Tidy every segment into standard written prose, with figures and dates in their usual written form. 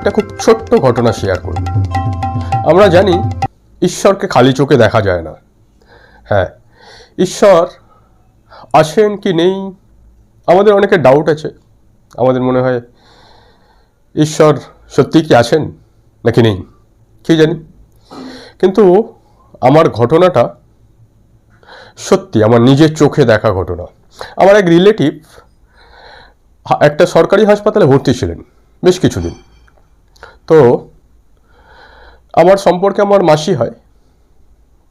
এটা খুব ছোট্ট ঘটনা শেয়ার করব। আমরা জানি ঈশ্বরকে খালি চোখে দেখা যায় না। হ্যাঁ, ঈশ্বর আছেন কি নেই আমাদের অনেকের ডাউট আছে। আমাদের মনে হয় ঈশ্বর সত্যি কি আছেন নাকি নেই, কি জানি। কিন্তু আমার ঘটনাটা সত্যি আমার নিজের চোখে দেখা ঘটনা। আমার এক রিলেটিভ একটা সরকারি হাসপাতালে ভর্তি ছিলেন বেশ কিছুদিন। তো আমার সম্পর্কে আমার মাসি হয়।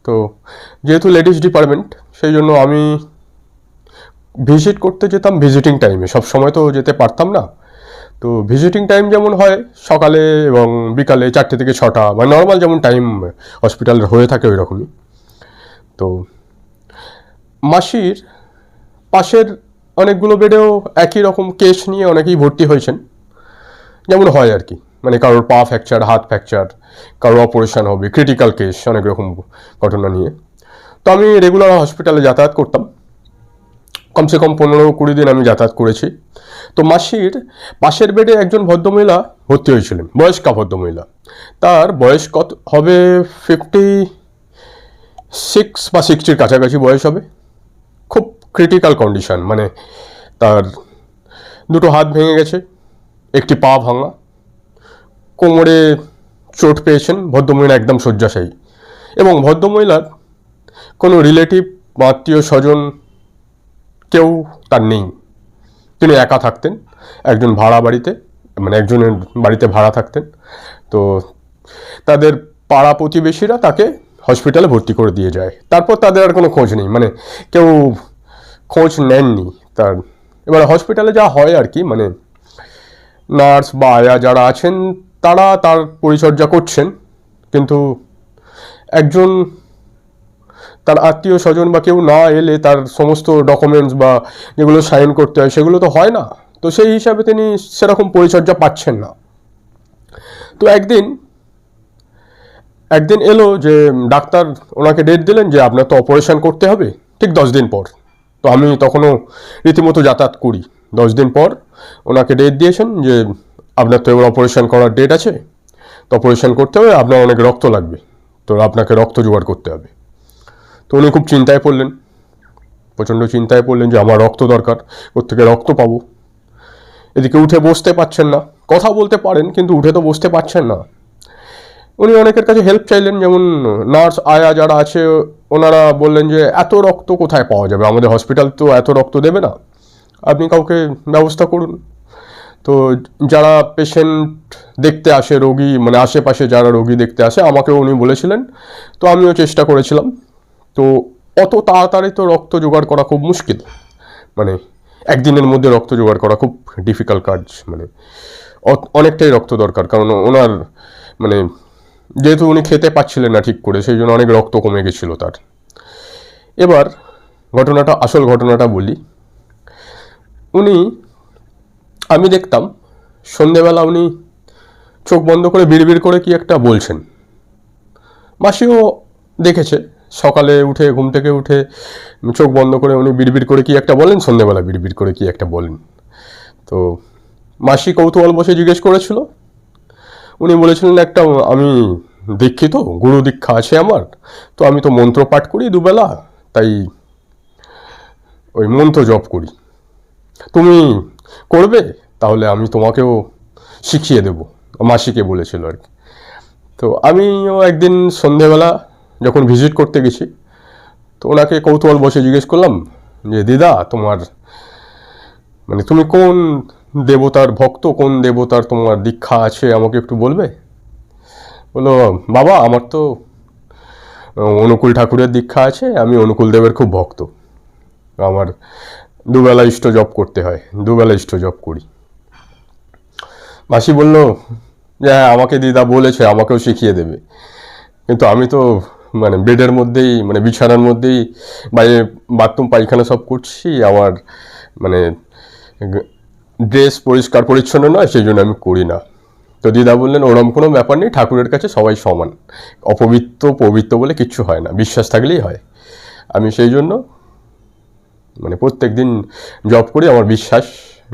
তো যেহেতু লেডিস ডিপার্টমেন্ট, সেই জন্য আমি ভিজিট করতে যেতাম ভিজিটিং টাইমে, সব সময় তো যেতে পারতাম না। তো ভিজিটিং টাইম যেমন হয় সকালে এবং বিকালে 4টে থেকে 6টা, মানে নর্মাল যেমন টাইম হসপিটালের হয়ে থাকে ওই রকমই। তো মাসির পাশের অনেকগুলো বেডেও একই রকম কেস নিয়ে অনেকেই ভর্তি হয়েছেন, যেমন হয় আর কি। মানে কারোর পা ফ্র্যাকচার, হাত ফ্র্যাকচার, কারোর অপারেশন হবে, ক্রিটিক্যাল কেস, অনেক রকম ঘটনা নিয়ে। তো আমি রেগুলার হসপিটালে যাতায়াত করতাম, কমসে কম 15-20 দিন আমি যাতায়াত করেছি। তো মাসির পাশের বেডে একজন ভদ্রমহিলা ভর্তি হয়েছিলেন, বয়স্কা ভদ্রমহিলা। তার বয়স কত হবে, 56 বা 60-র কাছাকাছি বয়স হবে। খুব ক্রিটিক্যাল কন্ডিশন, মানে তার দুটো হাত ভেঙে গেছে, একটি পা ভাঙা, কোমরে চোট পেয়েছেন। ভদ্রমহিলা একদম শয্যাশায়ী, এবং ভদ্রমহিলার কোনো রিলেটিভ বা আত্মীয় স্বজন কেউ তার নেই। তিনি একা থাকতেন একজন ভাড়া বাড়িতে, মানে একজনের বাড়িতে ভাড়া থাকতেন। তো তাদের পাড়া প্রতিবেশীরা তাকে হসপিটালে ভর্তি করে দিয়ে যায়। তারপর তাদের আর কোনো খোঁজ নেই, মানে কেউ খোঁজ নেননি তার। এবার হসপিটালে যা হয় আর কি, মানে নার্স বা আয়া যারা আছেন তারা তার পরিচর্যা করছেন, কিন্তু একজন তার আত্মীয় স্বজন বা কেউ না এলে তার সমস্ত ডকুমেন্টস বা যেগুলো সাইন করতে হয় সেগুলো তো হয় না। তো সেই হিসাবে তিনি সেরকম পরিচর্যা পাচ্ছেন না। তো একদিন এলো যে ডাক্তার ওনাকে ডেট দিলেন যে আপনার তো অপারেশন করতে হবে ঠিক 10 দিন পর। তো আমি তখনও রীতিমতো যাতায়াত করি। 10 দিন পর ওনাকে ডেট দিয়েছেন যে আপনার তো এবার অপারেশন করার ডেট আছে, তো অপারেশন করতে হবে, আপনার অনেক রক্ত লাগবে, তো আপনাকে রক্ত জোগাড় করতে হবে। তো উনি খুব চিন্তায় পড়লেন, প্রচণ্ড চিন্তায় পড়লেন যে আমার রক্ত দরকার, কোত্থেকে রক্ত পাবো। এদিকে উঠে বসতে পারছেন না, কথা বলতে পারেন কিন্তু উঠে তো বসতে পারছেন না। উনি অনেকের কাছে হেল্প চাইলেন, যেমন নার্স আয়া যারা আছে ওনারা বললেন যে এত রক্ত কোথায় পাওয়া যাবে, আমাদের হসপিটাল তো এত রক্ত দেবে না, আপনি কাউকে ব্যবস্থা করুন। তো যারা পেশেন্ট দেখতে আসে, রোগী মানে আশেপাশে যারা রোগী দেখতে আসে, আমাকেও উনি বলেছিলেন। তো আমিও চেষ্টা করেছিলাম। তো অত তাড়াতাড়ি তো রক্ত জোগাড় করা খুব মুশকিল, মানে একদিনের মধ্যে রক্ত জোগাড় করা খুব ডিফিকাল্ট কাজ, মানে অনেকটাই রক্ত দরকার। কারণ ওনার মানে যেহেতু উনি খেতে পাচ্ছিলেন না ঠিক করে, সেই জন্য অনেক রক্ত কমে গেছিলো তার। এবার আসল ঘটনাটা বলি। আমি দেখতাম সন্ধেবেলা উনি চোখ বন্ধ করে বিড়বিড় করে কি একটা বলছেন। মাসিও দেখেছে, সকালে উঠে ঘুম থেকে উঠে চোখ বন্ধ করে উনি বিড়বিড় করে কি একটা বলেন, সন্ধেবেলা বিড়বিড় করে কি একটা বলেন। তো মাসি কৌতূহল বসে জিজ্ঞেস করেছিল। উনি বলেছিলেন একটা, আমি দীক্ষিত, গুরু দীক্ষা আছে আমার, তো আমি তো মন্ত্র পাঠ করি দুবেলা, তাই ওই মন্ত্র জপ করি, তুমি করবে তাহলে আমি তোমাকেও শিখিয়ে দেব, মাসিকে বলেছিল আর কি। তো আমিও একদিন সন্ধেবেলা যখন ভিজিট করতে গেছি, তো ওনাকে কৌতূহল বসে জিজ্ঞেস করলাম যে দিদা তোমার মানে তুমি কোন দেবতার ভক্ত, কোন দেবতার তোমার দীক্ষা আছে আমাকে একটু বলবে। বললো বাবা আমার তো অনুকূল ঠাকুরের দীক্ষা আছে, আমি অনুকূল দেবের খুব ভক্ত, আমার দুবেলা ইষ্ট জপ করতে হয়, দুবেলা ইষ্ট জপ করি। মাসি বলল যে হ্যাঁ আমাকে দিদা বলেছে আমাকেও শিখিয়ে দেবে, কিন্তু আমি তো মানে বেডের মধ্যেই, মানে বিছানার মধ্যেই বাইরে বাথরুম পায়খানা সব করছি, আমার মানে ড্রেস পরিষ্কার পরিচ্ছন্ন নয়, সেই জন্য আমি করি না। তো দিদা বললেন ওরম কোনো ব্যাপার নেই, ঠাকুরের কাছে সবাই সমান, অপবিত্র পবিত্র বলে কিচ্ছু হয় না, বিশ্বাস থাকলেই হয়। আমি সেই জন্য মানে প্রত্যেক দিন জপ করি, আমার বিশ্বাস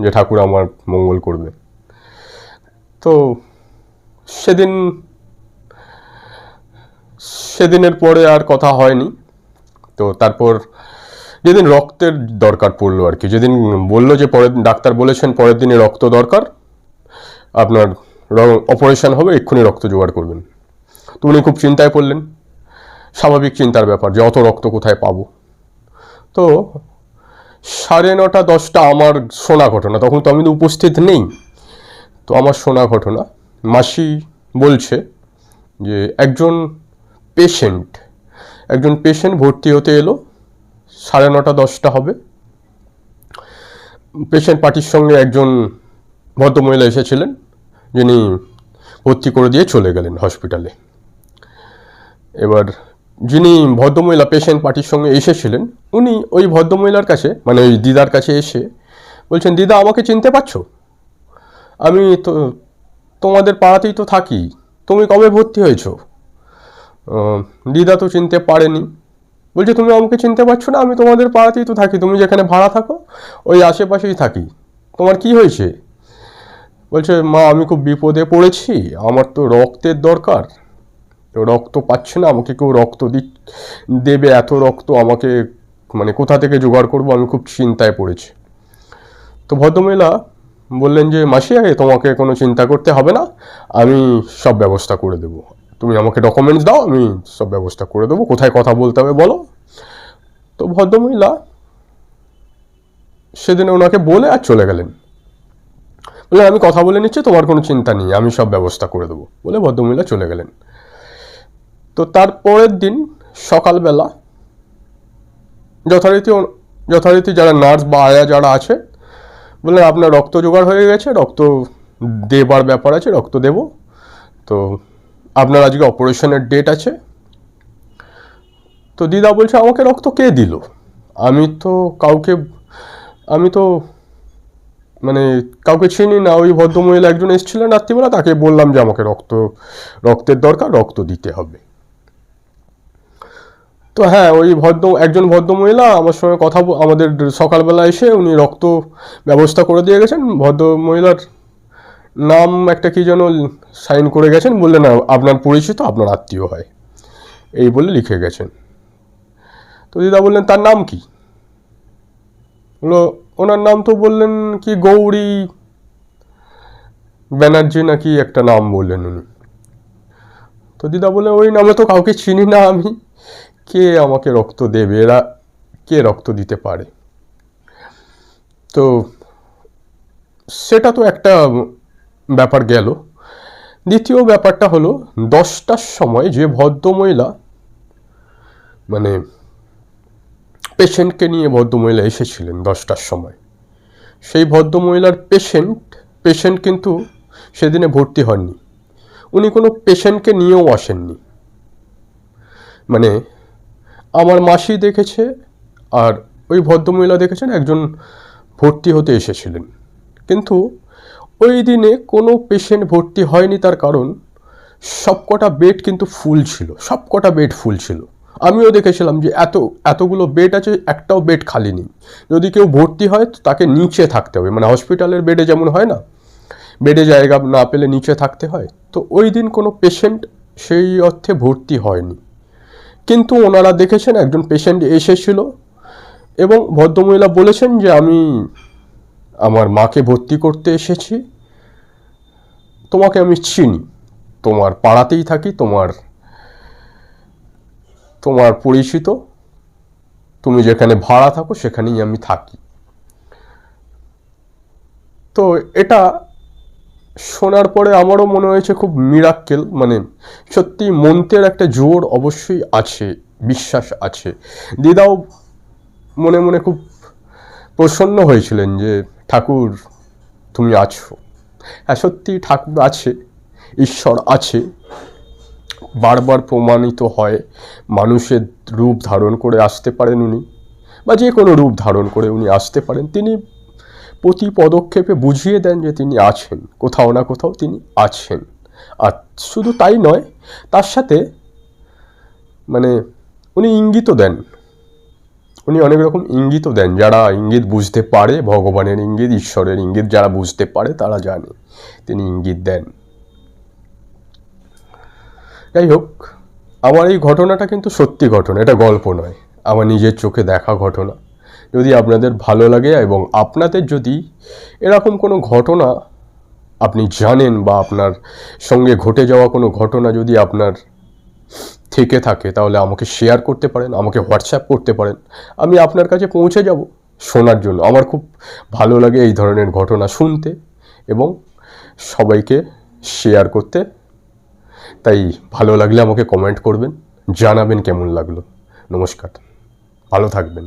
যে ঠাকুর আমার মঙ্গল করবে। তো সেদিন সেদিনের পরে আর কথা হয়নি। তো তারপর যেদিন রক্তের দরকার পড়লো আর কি, যেদিন বললো যে পরের দিন ডাক্তার বলেছেন পরের দিনে রক্ত দরকার, আপনার অপারেশন হবে, এক্ষুনি রক্ত জোগাড় করবেন। তো উনি খুব চিন্তায় পড়লেন, স্বাভাবিক চিন্তার ব্যাপার যে অত রক্ত কোথায় পাবো। তো 9:30 10টা আমার শোনা ঘটনা, তখন তো আমি তো উপস্থিত নেই, তো আমার শোনা ঘটনা, মাসি বলছে যে একজন পেশেন্ট ভর্তি হতে এলো, 9:30 10টা হবে। পেশেন্ট পার্টির সঙ্গে একজন ভদ্রমহিলা এসেছিলেন, যিনি ভর্তি করে দিয়ে চলে গেলেন হসপিটালে। এবার যিনি ভদ্রমহিলা পেশেন্ট পার্টির সঙ্গে এসেছিলেন, উনি ওই ভদ্রমহিলার কাছে, মানে ওই দিদার কাছে এসে বলছেন, দিদা আমাকে চিনতে পারছো? আমি তো তোমাদের পাড়াতেই তো থাকি, তুমি কবে ভর্তি হয়েছো? দিদা তো চিনতে পারেনি, বলছে তুমি আমাকে চিনতে পারছো না? আমি তোমাদের পাড়াতেই তো থাকি, তুমি যেখানে ভাড়া থাকো ওই আশেপাশেই থাকি, তোমার কি হয়েছে? বলছে, মা আমি খুব বিপদে পড়েছি, আমার তো রক্তের দরকার, তো রক্ত পাচ্ছে না, আমাকে কেউ রক্ত দেবে, এত রক্ত আমাকে মানে কোথা থেকে জোগাড় করবো, আমি খুব চিন্তায় পড়েছি। তো ভদ্রমহিলা বললেন যে মাসি, তোমাকে কোনো চিন্তা করতে হবে না, আমি সব ব্যবস্থা করে দেবো, তুমি আমাকে ডকুমেন্টস দাও, আমি সব ব্যবস্থা করে দেবো, কোথায় কথা বলতে হবে বলো। তো ভদ্রমহিলা সেদিন ওনাকে বলে আর চলে গেলেন, বলে আমি কথা বলে নিচ্ছি, তোমার কোনো চিন্তা নেই, আমি সব ব্যবস্থা করে দেবো, বলে ভদ্রমহিলা চলে গেলেন। তো তারপরের দিন সকালবেলা যথারীতি যারা নার্স বা আয়া যারা আছে বললেন, আপনার রক্ত জোগাড় হয়ে গেছে, রক্ত দেবার ব্যাপার আছে, রক্ত দেব, তো আপনার আজকে অপারেশনের ডেট আছে। তো দিদা বলছে, আমাকে রক্ত কে দিল? আমি তো কাউকে আমি তো মানে কাউকে চিনি না, ওই ভদ্রমহিলা একজন এসেছিলেন রাত্রিবেলা, তাকে বললাম যে আমাকে রক্তের দরকার, রক্ত দিতে হবে। তো হ্যাঁ, ওই একজন ভদ্রমহিলা আমার সঙ্গে আমাদের সকালবেলা এসে উনি রক্ত ব্যবস্থা করে দিয়ে গেছেন, ভদ্রমহিলার নাম একটা কি যেন সাইন করে গেছেন, বললেন আপনার পরিচিত, আপনার আত্মীয় হয়, এই বলে লিখে গেছেন। তো দিদা বললেন, তার নাম কি? বললো, ওনার নাম তো বললেন কি গৌরী ব্যানার্জি নাকি একটা নাম বললেন উনি। তো দিদা বললেন, ওই নামে তো কাউকে চিনি না আমি, কে আমাকে রক্ত দেবে, এরা কে রক্ত দিতে পারে? তো সেটা তো একটা ব্যাপার গেল। দ্বিতীয় ব্যাপারটা হলো, 10টার সময় যে ভদ্রমহিলা মানে পেশেন্টকে নিয়ে ভদ্রমহিলা এসেছিলেন 10টার সময়, সেই ভদ্রমহিলার পেশেন্ট কিন্তু সেদিনে ভর্তি হননি, উনি কোনো পেশেন্টকে নিয়েও আসেননি। মানে আমার মাসি দেখেছে আর ওই ভদ্রমহিলা দেখেছেন একজন ভর্তি হতে এসেছিলেন, কিন্তু ওই দিনে কোনো পেশেন্ট ভর্তি হয়নি, তার কারণ সবকটা বেড কিন্তু ফুল ছিল, সবকটা বেড ফুল ছিল। আমিও দেখেছিলাম যে এতগুলো বেড আছে, একটাও বেড খালি নেই। যদি কেউ ভর্তি হয় তো তাকে নিচে থাকতে হবে, মানে হসপিটালের বেডে যেমন হয় না, বেডে জায়গা না পেলে নিচে থাকতে হয়, তো ওই দিন কোনো পেশেন্ট সেই অর্থে ভর্তি হয়নি। কিন্তু ওনারা দেখেছেন একজন পেশেন্ট এসেছিল এবং ভদ্রমহিলা বলেছেন যে আমি আমার মাকে ভর্তি করতে এসেছি, তোমাকে আমি চিনি, তোমার পাড়াতেই থাকি, তোমার পরিচিত, তুমি যেখানে ভাড়া থাকো সেখানেই আমি থাকি। তো এটা শোনার পরে আমারও মনে হয়েছে খুব মিরাক্কেল, মানে সত্যি মন্ত্রের একটা জোর অবশ্যই আছে, বিশ্বাস আছে। দিদাও মনে মনে খুব প্রসন্ন হয়েছিলেন যে ঠাকুর তুমি আছো। হ্যাঁ, সত্যি ঠাকুর আছে, ঈশ্বর আছে, বারবার প্রমাণিত হয়, মানুষের রূপ ধারণ করে আসতে পারেন উনি, বা যে কোনো রূপ ধারণ করে উনি আসতে পারেন। তিনি প্রতি পদক্ষেপে বুঝিয়ে দেন যে তিনি আছেন, কোথাও না কোথাও তিনি আছেন। আর শুধু তাই নয়, তার সাথে মানে উনি ইঙ্গিতও দেন, উনি অনেক রকম ইঙ্গিতও দেন, যারা ইঙ্গিত বুঝতে পারে, ভগবানের ইঙ্গিত, ঈশ্বরের ইঙ্গিত যারা বুঝতে পারে তারা জানে তিনি ইঙ্গিত দেন। যাই হোক, আমার এই ঘটনাটা কিন্তু সত্যি ঘটনা, এটা গল্প নয়, আমার নিজের চোখে দেখা ঘটনা। যদি আপনাদের ভালো লাগে এবং আপনাদের যদি এরকম কোনো ঘটনা আপনি জানেন বা আপনার সঙ্গে ঘটে যাওয়া কোনো ঘটনা যদি আপনার থেকে থাকে, তাহলে আমাকে শেয়ার করতে পারেন, আমাকে হোয়াটসঅ্যাপ করতে পারেন, আমি আপনার কাছে পৌঁছে যাব শোনার জন্য। আমার খুব ভালো লাগে এই ধরনের ঘটনা শুনতে এবং সবাইকে শেয়ার করতে। তাই ভালো লাগলে আমাকে কমেন্ট করবেন, জানাবেন কেমন লাগলো। নমস্কার, ভালো থাকবেন।